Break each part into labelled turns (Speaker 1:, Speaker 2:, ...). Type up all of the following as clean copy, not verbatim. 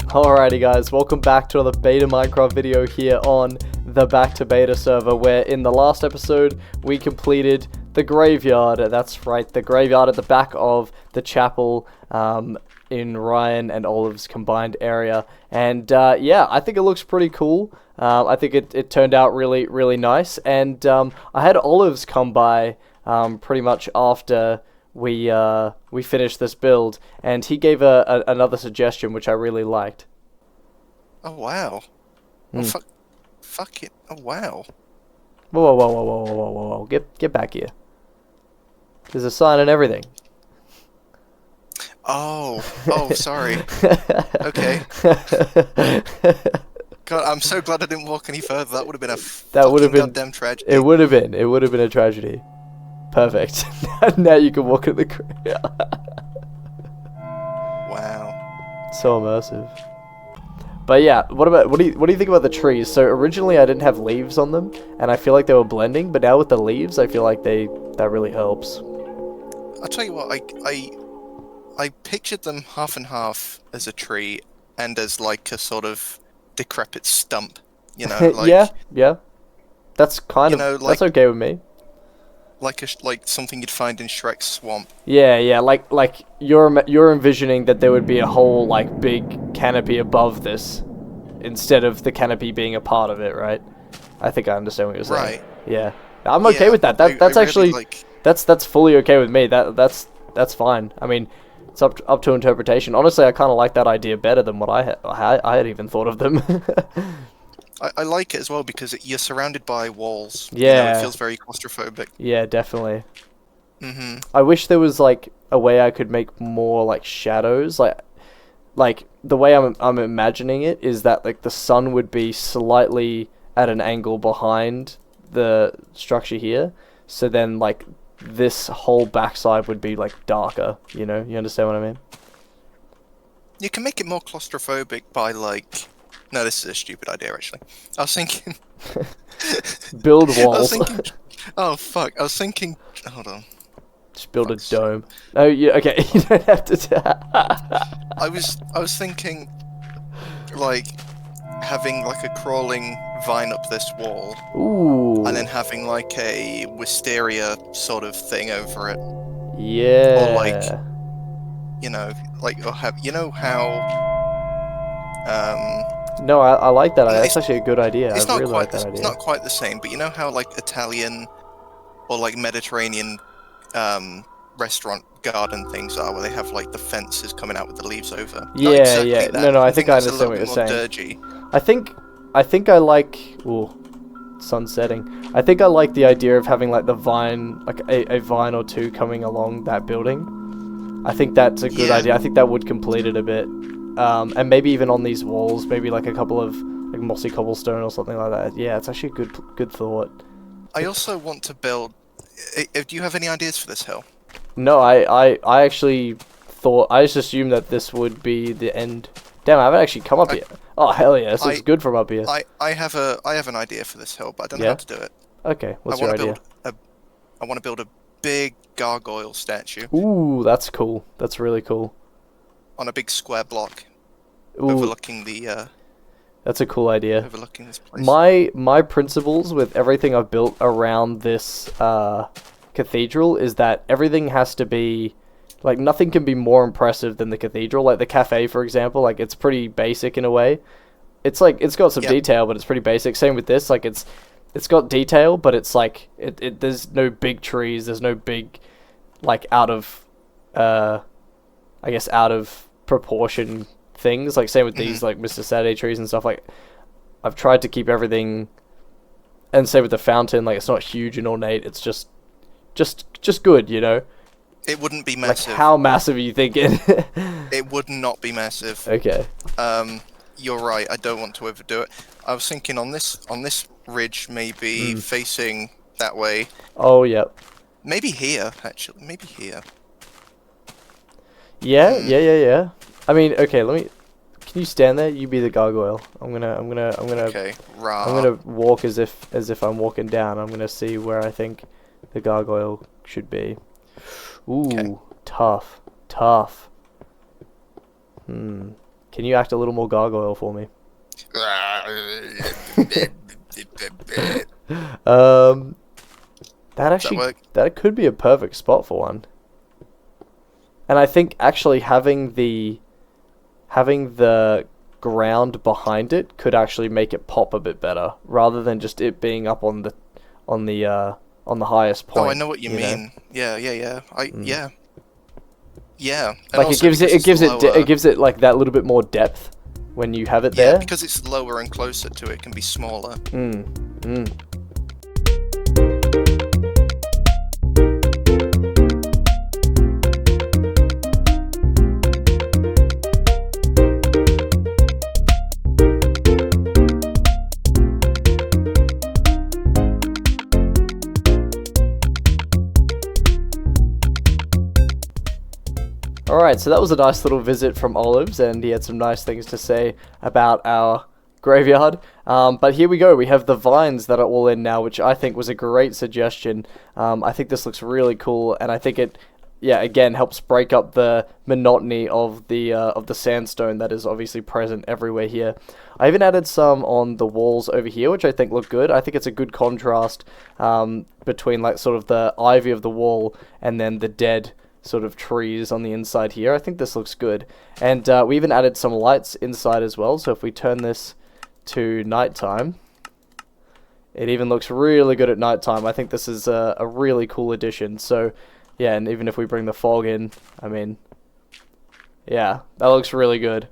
Speaker 1: Alrighty guys, welcome back to another beta Minecraft video here on the Back to Beta server, where in the last episode we completed the graveyard. That's right, the graveyard at the back of the chapel in Ryan and Olive's combined area. And yeah, I think it looks pretty cool. I think it turned out really nice. And I had Olive's come by pretty much after we finished this build, and he gave another suggestion which I really liked.
Speaker 2: Oh wow! Well, fuck it! Oh wow!
Speaker 1: Whoa! Get back here! There's a sign and everything.
Speaker 2: Oh, sorry. Okay. God, I'm so glad I didn't walk any further. That would have been a goddamn tragedy.
Speaker 1: It would have been a tragedy. Perfect. Now you can walk in the graveyard.
Speaker 2: Wow.
Speaker 1: So immersive. But yeah, what do you think about the trees? So originally I didn't have leaves on them, and I feel like they were blending, but now with the leaves I feel like that really helps.
Speaker 2: I'll tell you what, I pictured them half and half as a tree and as like a sort of decrepit stump, you know, like
Speaker 1: yeah. That's kind of that's okay with me.
Speaker 2: Like something you'd find in Shrek's swamp.
Speaker 1: Yeah, like you're envisioning that there would be a whole like big canopy above this, instead of the canopy being a part of it, right? I think I understand what you're saying. Right. Yeah, I'm okay with that. That's actually really that's fully okay with me. That's fine. I mean, it's up to interpretation. Honestly, I kind of like that idea better than what I had even thought of them.
Speaker 2: I like it as well because you're surrounded by walls.
Speaker 1: Yeah.
Speaker 2: You know, it feels very claustrophobic.
Speaker 1: Yeah, definitely. I wish there was like a way I could make more like shadows. Like the way I'm imagining it is that like the sun would be slightly at an angle behind the structure here. So then like this whole backside would be like darker, you know? You understand what I mean?
Speaker 2: You can make it more claustrophobic by like... No, this is a stupid idea, actually. I was thinking...
Speaker 1: Build walls.
Speaker 2: Oh, fuck. I was thinking... Hold on.
Speaker 1: Just build a dome. Oh, yeah, okay. You don't have to...
Speaker 2: I was thinking, like, having, like, a crawling vine up this wall.
Speaker 1: Ooh.
Speaker 2: And then having, like, a wisteria sort of thing over it.
Speaker 1: Yeah.
Speaker 2: Or, like, you know, like, or have... You know how...
Speaker 1: No, I like that. That's actually a good idea. I really like that idea.
Speaker 2: It's not quite the same, but you know how like Italian or like Mediterranean restaurant garden things are, where they have like the fences coming out with the leaves over.
Speaker 1: Yeah,
Speaker 2: exactly
Speaker 1: yeah.
Speaker 2: That.
Speaker 1: No, I think I understand what you're saying.
Speaker 2: Dirgy.
Speaker 1: I think I like. Ooh, sun setting. I think I like the idea of having like the vine, like a vine or two coming along that building. I think that's a good idea. I think that would complete it a bit. And maybe even on these walls, maybe like a couple of like mossy cobblestone or something like that. Yeah, it's actually a good thought.
Speaker 2: I also want to build... Do you have any ideas for this hill?
Speaker 1: No, I actually thought... I just assumed that this would be the end. Damn, I haven't actually come up here. Oh, hell yeah, this is good from up here.
Speaker 2: I have an idea for this hill, but I don't know how to do it.
Speaker 1: Okay, what's your idea?
Speaker 2: I want to build a big gargoyle statue.
Speaker 1: Ooh, that's cool. That's really cool.
Speaker 2: On a big square block.
Speaker 1: Ooh.
Speaker 2: Overlooking the...
Speaker 1: That's a cool idea.
Speaker 2: Overlooking this place.
Speaker 1: My principles with everything I've built around this cathedral is that everything has to be... Like, nothing can be more impressive than the cathedral. Like, the cafe, for example, like, it's pretty basic in a way. It's like, it's got some detail, but it's pretty basic. Same with this, like, it's got detail, but it's like, there's no big trees, there's no big, like, out of proportion things. Like, same with these, like, Mr. Saturday trees and stuff. Like, I've tried to keep everything, and same with the fountain, like, it's not huge and ornate, it's just good, you know?
Speaker 2: It wouldn't be massive.
Speaker 1: Like, how massive are you thinking?
Speaker 2: It would not be massive.
Speaker 1: Okay.
Speaker 2: You're right, I don't want to overdo it. I was thinking on this ridge, maybe facing that way.
Speaker 1: Oh, yep.
Speaker 2: Maybe here, actually. Maybe here.
Speaker 1: Yeah. I mean, okay, can you stand there? You be the gargoyle. I'm gonna
Speaker 2: Okay,
Speaker 1: I'm gonna walk as if I'm walking down. I'm gonna see where I think the gargoyle should be. Ooh, tough. Can you act a little more gargoyle for me? That could be a perfect spot for one. And I think actually having the ground behind it could actually make it pop a bit better, rather than just it being up on the highest point.
Speaker 2: Oh, I know what you mean. Yeah. Yeah. And
Speaker 1: Like it gives it like that little bit more depth when you have it there.
Speaker 2: Yeah, because it's lower and closer to it, can be smaller.
Speaker 1: Alright, so that was a nice little visit from Olives, and he had some nice things to say about our graveyard. But here we go, we have the vines that are all in now, which I think was a great suggestion. I think this looks really cool, and I think it, again, helps break up the monotony of the sandstone that is obviously present everywhere here. I even added some on the walls over here, which I think look good. I think it's a good contrast between like sort of the ivy of the wall and then the dead sort of trees on the inside here. I think this looks good. And we even added some lights inside as well, so if we turn this to nighttime, it even looks really good at nighttime. I think this is a really cool addition. So yeah, and even if we bring the fog in, I mean, yeah, that looks really good.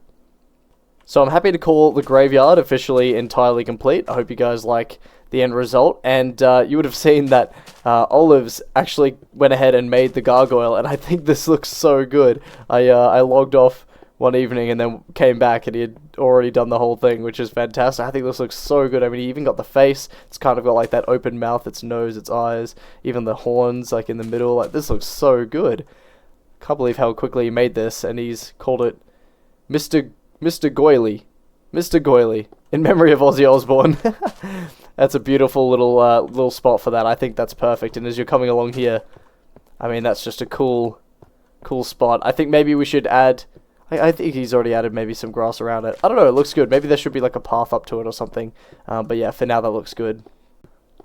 Speaker 1: So I'm happy to call the graveyard officially entirely complete. I hope you guys like the end result, and you would have seen that Olives actually went ahead and made the gargoyle, and I think this looks so good. I logged off one evening and then came back and he had already done the whole thing, which is fantastic. I think this looks so good. I mean, he even got the face. It's kind of got like that open mouth, its nose, its eyes, even the horns like in the middle. Like, this looks so good. Can't believe how quickly he made this, and he's called it Mr. Goily. Mr. Goily, in memory of Ozzy Osbourne. That's a beautiful little spot for that. I think that's perfect. And as you're coming along here, I mean, that's just a cool spot. I think maybe we should add, I think he's already added maybe some grass around it. I don't know, it looks good. Maybe there should be like a path up to it or something. But yeah, for now that looks good.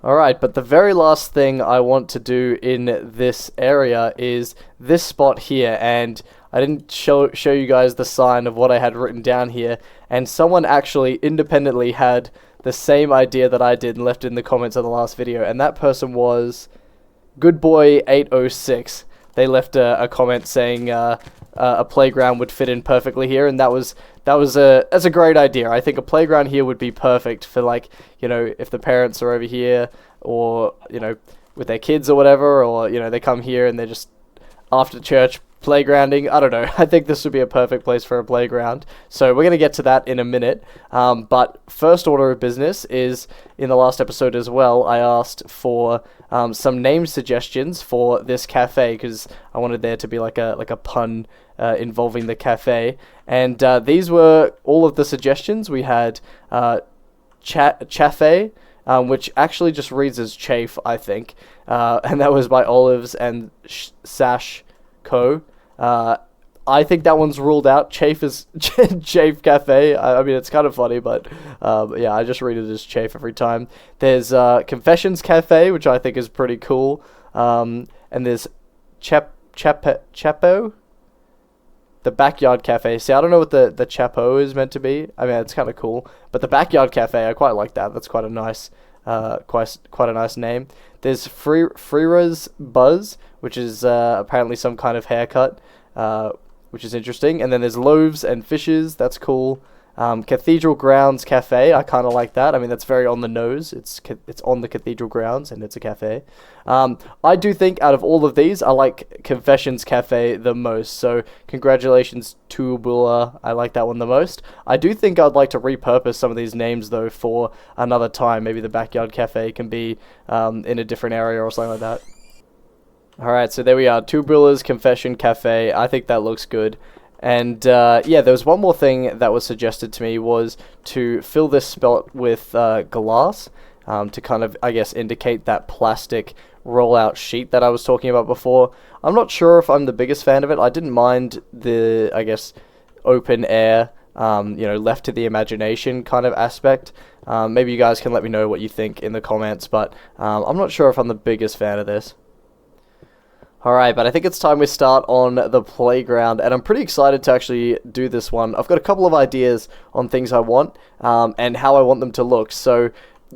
Speaker 1: Alright, but the very last thing I want to do in this area is this spot here, and I didn't show you guys the sign of what I had written down here, and someone actually independently had the same idea that I did and left it in the comments of the last video, and that person was Goodboy806. They left a comment saying a playground would fit in perfectly here, and that's a great idea. I think a playground here would be perfect for, like, you know, if the parents are over here, or, you know, with their kids or whatever, or, you know, they come here and they're just after church playgrounding. I don't know. I think this would be a perfect place for a playground. So we're going to get to that in a minute. But first order of business is, in the last episode as well, I asked for some name suggestions for this cafe, because I wanted there to be like a pun involving the cafe. And these were all of the suggestions. We had Chafe, which actually just reads as chafe, I think. And that was by Olives and Sash Co. I think that one's ruled out. Chafe is Chafe Cafe. I mean, it's kind of funny, but yeah, I just read it as Chafe every time. There's Confessions Cafe, which I think is pretty cool. And there's Chapo, the Backyard Cafe. See, I don't know what the Chapo is meant to be. I mean, it's kind of cool, but the Backyard Cafe, I quite like that. That's quite a nice, quite a nice name. There's Freera's Buzz, which is apparently some kind of haircut, which is interesting. And then there's Loaves and Fishes. That's cool. Cathedral Grounds Cafe. I kind of like that. I mean, that's very on the nose. It's on the cathedral grounds, and it's a cafe. I do think out of all of these, I like Confessions Cafe the most. So congratulations to Bula. I like that one the most. I do think I'd like to repurpose some of these names though for another time. Maybe the Backyard Cafe can be in a different area or something like that. Alright, so there we are. Tubulas Confession Cafe. I think that looks good. And yeah, there was one more thing that was suggested to me, was to fill this spot with glass to kind of, I guess, indicate that plastic rollout sheet that I was talking about before. I'm not sure if I'm the biggest fan of it. I didn't mind the, I guess, open air left to the imagination kind of aspect. Maybe you guys can let me know what you think in the comments, but I'm not sure if I'm the biggest fan of this. Alright, but I think it's time we start on the playground, and I'm pretty excited to actually do this one. I've got a couple of ideas on things I want, and how I want them to look. So,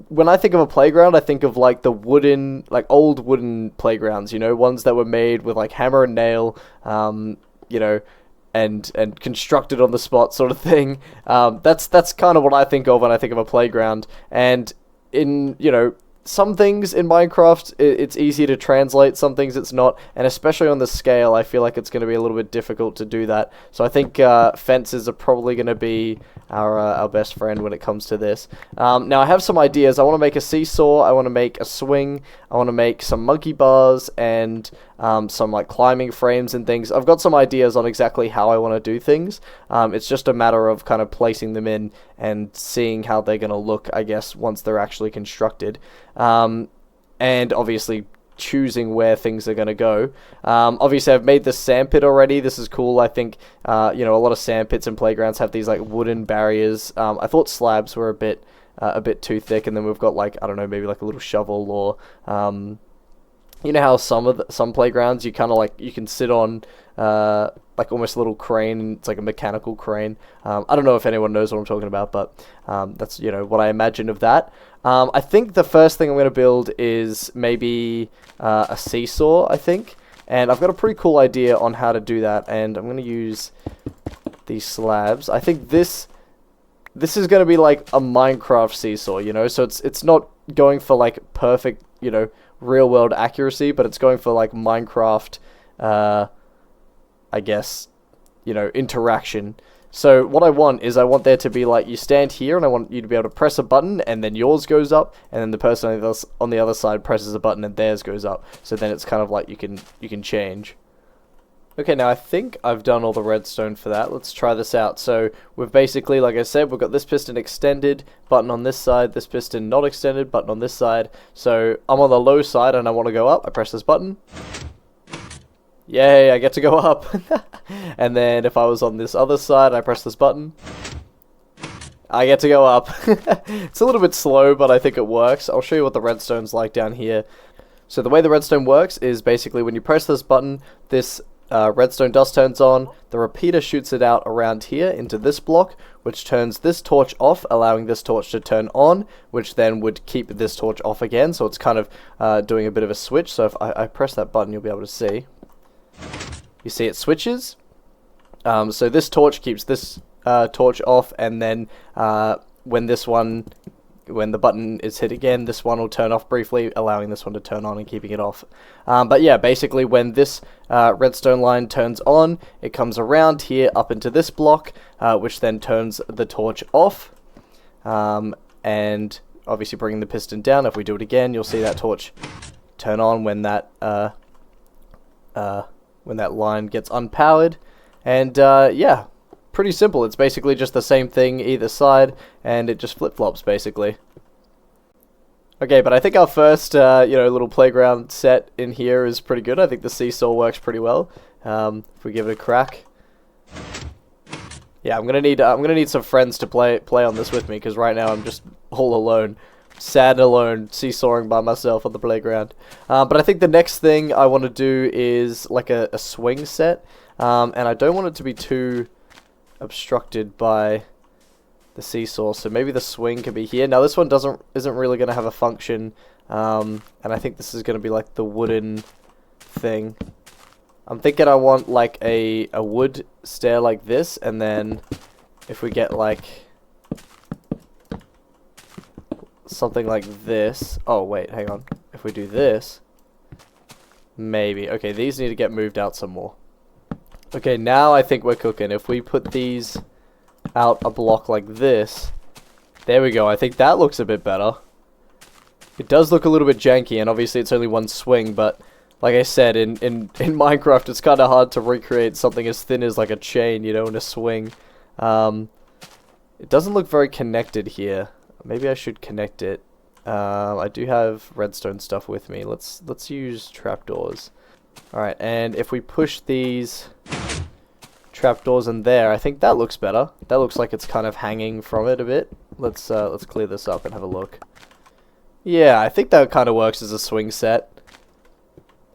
Speaker 1: when I think of a playground, I think of like the wooden, like old wooden playgrounds, ones that were made with like hammer and nail, and constructed on the spot sort of thing. That's kind of what I think of when I think of a playground. And in, some things in Minecraft, it's easy to translate, some things it's not, and especially on the scale, I feel like it's going to be a little bit difficult to do that. So I think fences are probably going to be our best friend when it comes to this. Now I have some ideas. I want to make a seesaw, I want to make a swing, I want to make some monkey bars, and some like climbing frames and things. I've got some ideas on exactly how I want to do things. It's just a matter of kind of placing them in and seeing how they're going to look, I guess, once they're actually constructed. And obviously choosing where things are going to go. Obviously I've made the sandpit already. This is cool. I think, a lot of sandpits and playgrounds have these like wooden barriers. I thought slabs were a bit too thick, and then we've got like, I don't know, maybe like a little shovel, or, how some playgrounds you kind of like, you can sit on, like almost a little crane. It's like a mechanical crane. I don't know if anyone knows what I'm talking about, but that's what I imagine of that. I think the first thing I'm going to build is maybe a seesaw, I think, and I've got a pretty cool idea on how to do that, and I'm going to use these slabs. I think this is going to be like a Minecraft seesaw, so it's not going for like perfect, real world accuracy, but it's going for like Minecraft, I guess, interaction. So what I want is, I want there to be like, you stand here and I want you to be able to press a button and then yours goes up, and then the person on the other side presses a button and theirs goes up. So then it's kind of like you can change. Okay, now I think I've done all the redstone for that. Let's try this out. So we've basically, like I said, we've got this piston extended, button on this side, this piston not extended, button on this side. So I'm on the low side and I want to go up. I press this button. Yay, I get to go up. And then if I was on this other side, I press this button. I get to go up. It's a little bit slow, but I think it works. I'll show you what the redstone's like down here. So the way the redstone works is basically when you press this button, this redstone dust turns on, the repeater shoots it out around here into this block, which turns this torch off, allowing this torch to turn on, which then would keep this torch off again. So it's kind of doing a bit of a switch. So if I press that button, you'll be able to see. You see it switches. So this torch keeps this torch off, and then when the button is hit again, this one will turn off briefly, allowing this one to turn on and keeping it off. But yeah, basically when this redstone line turns on, it comes around here up into this block, which then turns the torch off. And obviously bringing the piston down, if we do it again, you'll see that torch turn on when that line gets unpowered. And yeah, pretty simple. It's basically just the same thing either side, and it just flip-flops basically. Okay, but I think our first little playground set in here is pretty good. I think the seesaw works pretty well. If we give it a crack. Yeah, I'm gonna need some friends to play on this with me, because right now I'm just all alone. Sad and alone, seesawing by myself on the playground. But I think the next thing I want to do is like a swing set. And I don't want it to be too obstructed by the seesaw, so maybe the swing can be here. Now this one isn't really going to have a function, and I think this is going to be like the wooden thing. I'm thinking I want like a wood stair like this, and then if we get like something like this. Oh wait, hang on. If we do this, maybe. Okay, these need to get moved out some more. Okay, now I think we're cooking. If we put these out a block like this, there we go. I think that looks a bit better. It does look a little bit janky, and obviously it's only one swing, but like I said, in Minecraft, it's kind of hard to recreate something as thin as like a chain, in a swing. It doesn't look very connected here. Maybe I should connect it. I do have redstone stuff with me. Let's use trapdoors. Alright, and if we push these trapdoors in there. I think that looks better. That looks like it's kind of hanging from it a bit. Let's clear this up and have a look. Yeah, I think that kind of works as a swing set.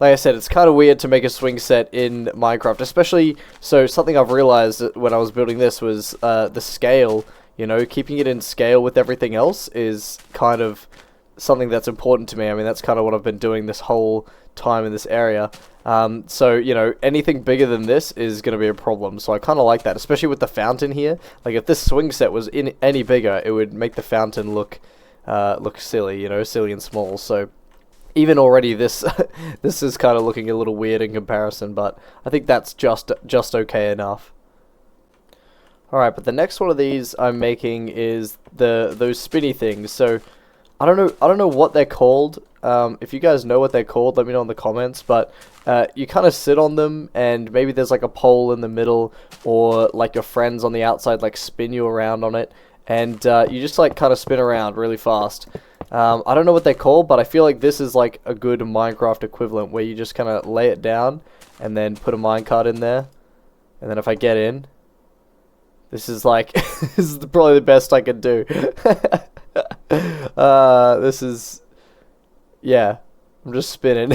Speaker 1: Like I said, it's kind of weird to make a swing set in Minecraft, especially, so something I've realized when I was building this was the scale, you know, keeping it in scale with everything else is kind of something that's important to me. I mean, that's kind of what I've been doing this whole time in this area. So, you know, anything bigger than this is going to be a problem, so I kind of like that, especially with the fountain here. Like, if this swing set was any bigger, it would make the fountain look silly, you know, silly and small, so... Even already, this this is kind of looking a little weird in comparison, but I think that's just okay enough. Alright, but the next one of these I'm making is those spinny things. So I don't know what they're called. If you guys know what they're called, let me know in the comments. But you kind of sit on them, and maybe there's like a pole in the middle, or like your friends on the outside like spin you around on it, and you just like kind of spin around really fast. I don't know what they're called, but I feel like this is like a good Minecraft equivalent where you just kind of lay it down and then put a minecart in there. And then if I get in, this is like, this is probably the best I could do. This is, yeah, I'm just spinning.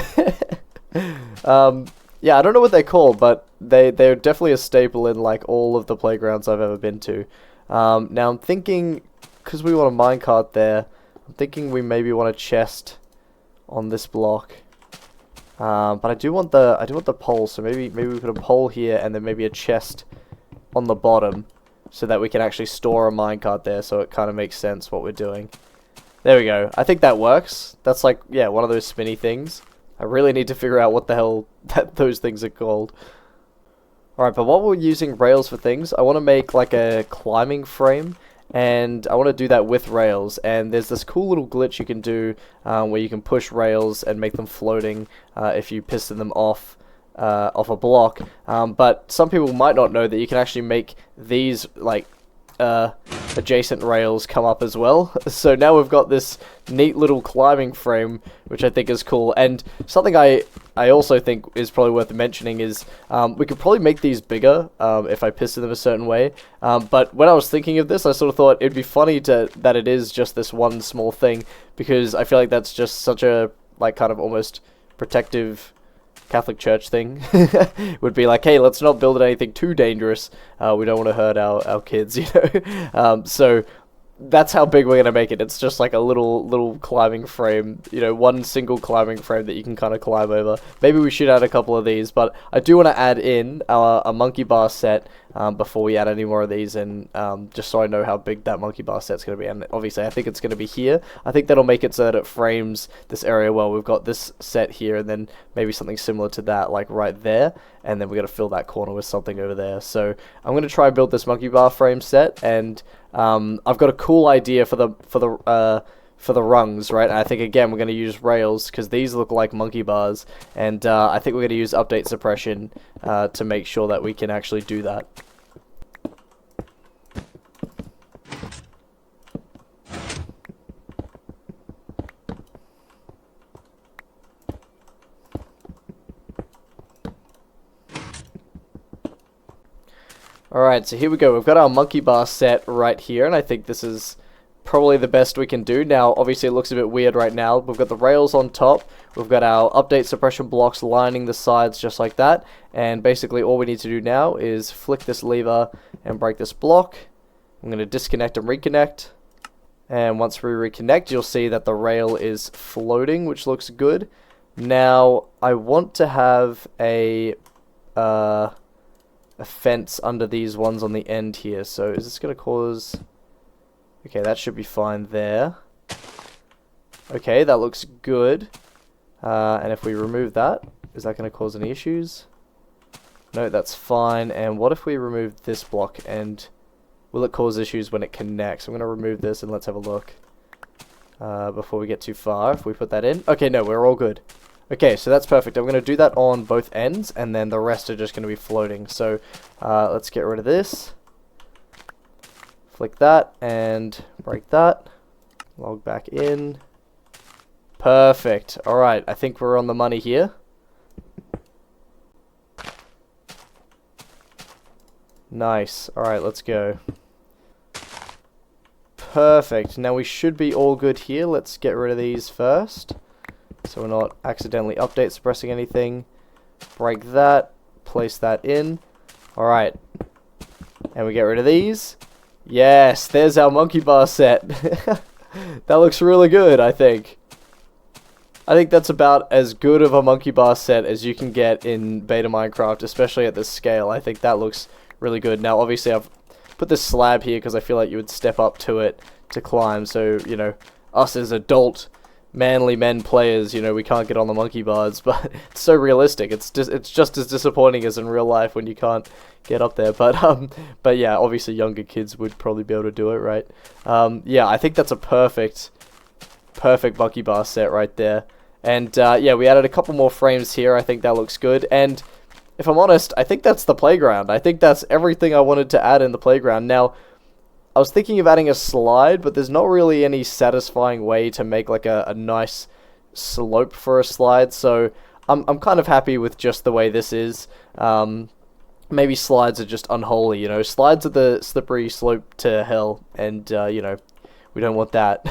Speaker 1: Yeah, I don't know what they're called, but they're definitely a staple in like all of the playgrounds I've ever been to. Now I'm thinking, because we want a minecart there, I'm thinking we maybe want a chest on this block, but I do want the pole. So maybe we put a pole here and then maybe a chest on the bottom, so that we can actually store a minecart there. So it kind of makes sense what we're doing. There we go. I think that works. That's like, yeah, one of those spinny things. I really need to figure out what the hell those things are called. Alright, but while we're using rails for things, I want to make like a climbing frame. And I want to do that with rails, and there's this cool little glitch you can do where you can push rails and make them floating if you piston them off a block. But some people might not know that you can actually make these like adjacent rails come up as well. So now we've got this neat little climbing frame, which I think is cool. And something I also think is probably worth mentioning is we could probably make these bigger if I piston them a certain way. But when I was thinking of this, I sort of thought it'd be funny that it is just this one small thing, because I feel like that's just such a like kind of almost protective Catholic Church thing. Would be like, hey, let's not build anything too dangerous. We don't want to hurt our kids, you know. So that's how big we're gonna make it. It's just like a little climbing frame, you know, one single climbing frame that you can kind of climb over. Maybe we should add a couple of these, but I do want to add in a monkey bar set before we add any more of these, and just so I know how big that monkey bar set's gonna be. And obviously I think it's gonna be here. I think that'll make it so that it frames this area well. We've got this set here, and then maybe something similar to that, like right there, and then we're gonna fill that corner with something over there. So I'm gonna try and build this monkey bar frame set, and I've got a cool idea for the rungs, right? And I think again we're going to use rails because these look like monkey bars, and I think we're going to use update suppression to make sure that we can actually do that. Alright, so here we go. We've got our monkey bar set right here, and I think this is probably the best we can do. Now, obviously it looks a bit weird right now. We've got the rails on top. We've got our update suppression blocks lining the sides just like that. And basically all we need to do now is flick this lever and break this block. I'm going to disconnect and reconnect. And once we reconnect, you'll see that the rail is floating, which looks good. Now, I want to have a fence under these ones on the end here. So is this going to cause... Okay, that should be fine there. Okay, that looks good. And if we remove that, is that going to cause any issues? No, that's fine. And what if we remove this block, and will it cause issues when it connects? I'm going to remove this and let's have a look before we get too far. If we put that in. Okay, no, we're all good. Okay, so that's perfect. I'm going to do that on both ends, and then the rest are just going to be floating. So let's get rid of this. Flick that and break that. Log back in. Perfect. Alright, I think we're on the money here. Nice. Alright, let's go. Perfect. Now we should be all good here. Let's get rid of these first, so we're not accidentally update suppressing anything. Break that. Place that in. Alright. And we get rid of these. Yes, there's our monkey bar set. That looks really good, I think. I think that's about as good of a monkey bar set as you can get in beta Minecraft, especially at this scale. I think that looks really good. Now, obviously, I've put this slab here because I feel like you would step up to it to climb. So, you know, us as adult, manly men players, you know, we can't get on the monkey bars, but it's so realistic. It's just as disappointing as in real life when you can't get up there. But yeah, obviously younger kids would probably be able to do it, right? Yeah, I think that's a perfect monkey bar set right there. And yeah, we added a couple more frames here. I think that looks good. And if I'm honest, I think that's the playground. I think that's everything I wanted to add in the playground. Now, I was thinking of adding a slide, but there's not really any satisfying way to make like a nice slope for a slide. So I'm kind of happy with just the way this is. Maybe slides are just unholy, you know. Slides are the slippery slope to hell, and you know, we don't want that.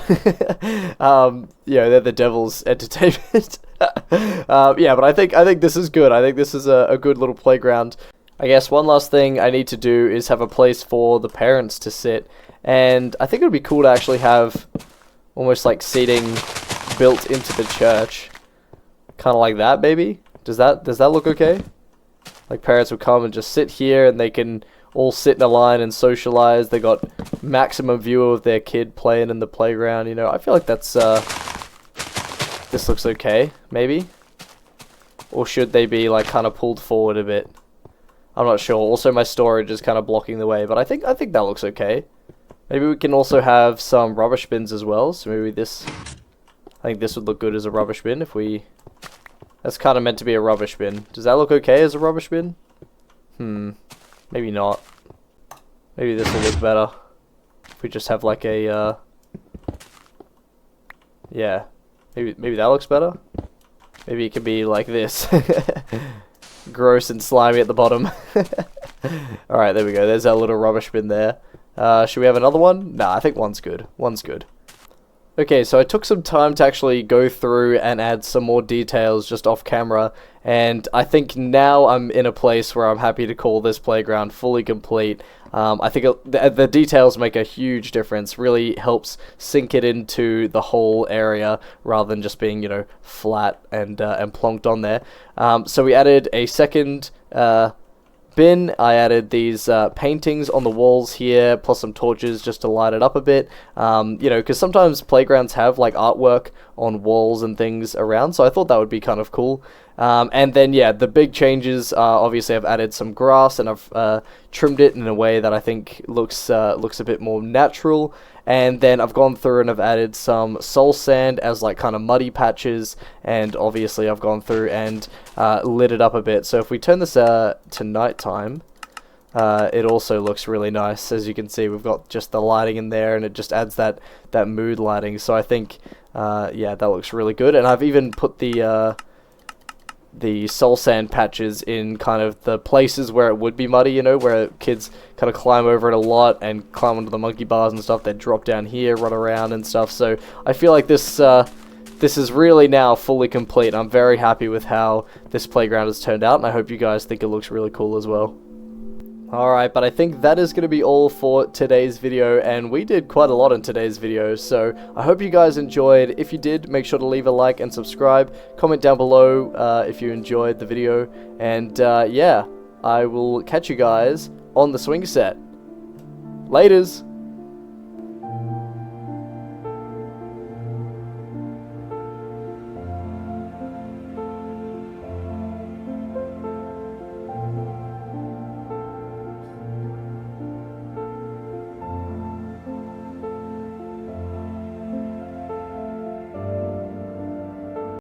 Speaker 1: Yeah, they're the devil's entertainment. Yeah, but I think this is good. I think this is a good little playground. I guess one last thing I need to do is have a place for the parents to sit, and I think it would be cool to actually have almost like seating built into the church, kind of like that. Maybe does that look okay? Like parents would come and just sit here, and they can all sit in a line and socialize. They got maximum view of their kid playing in the playground. You know, I feel like that's this looks okay, maybe. Or should they be like kind of pulled forward a bit? I'm not sure. Also, my storage is kind of blocking the way, but I think that looks okay. Maybe we can also have some rubbish bins as well. So maybe this, I think this would look good as a rubbish bin if we. That's kind of meant to be a rubbish bin. Does that look okay as a rubbish bin? Maybe not. Maybe this will look better. If we just have like a, yeah. Maybe that looks better. Maybe it could be like this. Gross and slimy at the bottom. Alright, there we go. There's our little rubbish bin there. Should we have another one? Nah, I think one's good. One's good. Okay, so I took some time to actually go through and add some more details just off camera, and I think now I'm in a place where I'm happy to call this playground fully complete. I think the details make a huge difference, really helps sink it into the whole area rather than just being, you know, flat and plonked on there. So we added a second bin. I added these paintings on the walls here, plus some torches just to light it up a bit. You know, because sometimes playgrounds have like artwork on walls and things around, so I thought that would be kind of cool. And then yeah, the big changes are obviously I've added some grass, and I've trimmed it in a way that I think looks a bit more natural. And then I've gone through and I've added some soul sand as like kind of muddy patches, and obviously I've gone through and lit it up a bit. So if we turn this to nighttime, it also looks really nice. As you can see, we've got just the lighting in there, and it just adds that mood lighting. So I think yeah, that looks really good. And I've even put the soul sand patches in kind of the places where it would be muddy, you know, where kids kind of climb over it a lot and climb onto the monkey bars and stuff. They drop down here, run around and stuff. So I feel like this is really now fully complete. I'm very happy with how this playground has turned out, and I hope you guys think it looks really cool as well. Alright, but I think that is going to be all for today's video, and we did quite a lot in today's video, so I hope you guys enjoyed. If you did, make sure to leave a like and subscribe. Comment down below if you enjoyed the video, and yeah, I will catch you guys on the swing set. Laters!